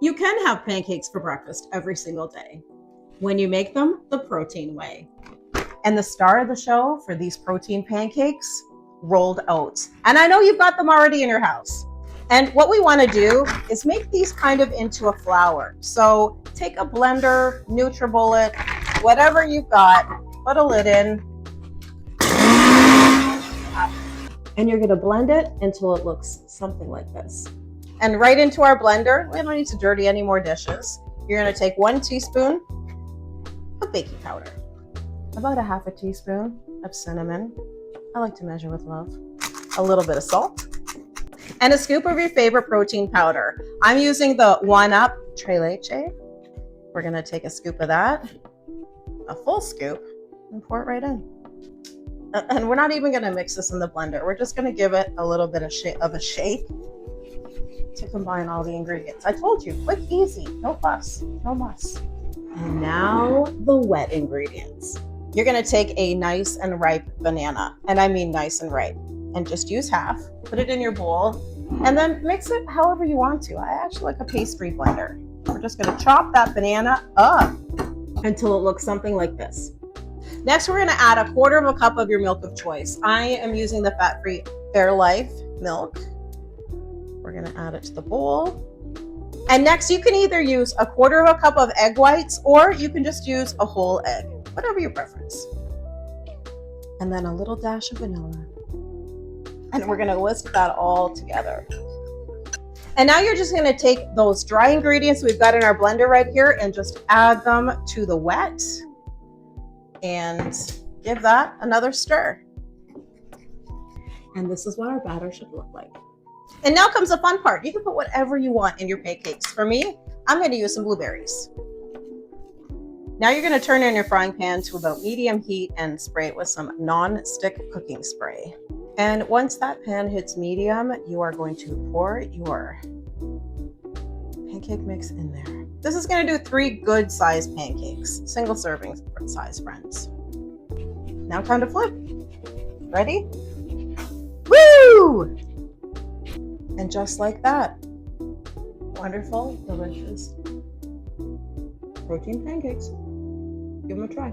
You can have pancakes for breakfast every single day when you make them the protein way. And the star of the show for these protein pancakes, rolled oats. And I know you've got them already in your house. And what we want to do is make these kind of into a flour. So take a blender, NutriBullet, whatever you've got, put a lid in, and you're going to blend it until it looks something like this. And right into our blender, we don't need to dirty any more dishes. You're going to take 1 teaspoon of baking powder, about a half a teaspoon of cinnamon. I like to measure with love. A little bit of salt, and a scoop of your favorite protein powder. I'm using the 1UP Tres Leche. We're going to take a scoop of that, a full scoop, and pour it right in. And we're not even going to mix this in the blender. We're just going to give it a little bit of a shake to combine all the ingredients. I told you, quick, easy, no fuss, no muss. And now the wet ingredients. You're going to take a nice and ripe banana, and I mean nice and ripe, and just use half. Put it in your bowl, and then mix it however you want to. I actually like a pastry blender. We're just going to chop that banana up until it looks something like this. Next, we're going to add 1/4 cup of your milk of choice. I am using the fat-free Fairlife milk. We're going to add it to the bowl. And next, you can either use 1/4 cup of egg whites, or you can just use a whole egg, whatever your preference. And then a little dash of vanilla. And we're going to whisk that all together. And now you're just going to take those dry ingredients we've got in our blender right here and just add them to the wet and give that another stir. And this is what our batter should look like. And now comes the fun part. You can put whatever you want in your pancakes. For me, I'm going to use some blueberries. Now you're going to turn in your frying pan to about medium heat and spray it with some non-stick cooking spray. And once that pan hits medium, you are going to pour your pancake mix in there. This is going to do 3 good sized pancakes, single serving size, friends. Now time to flip. Ready? Woo! And just like that, wonderful, delicious protein pancakes. Give them a try.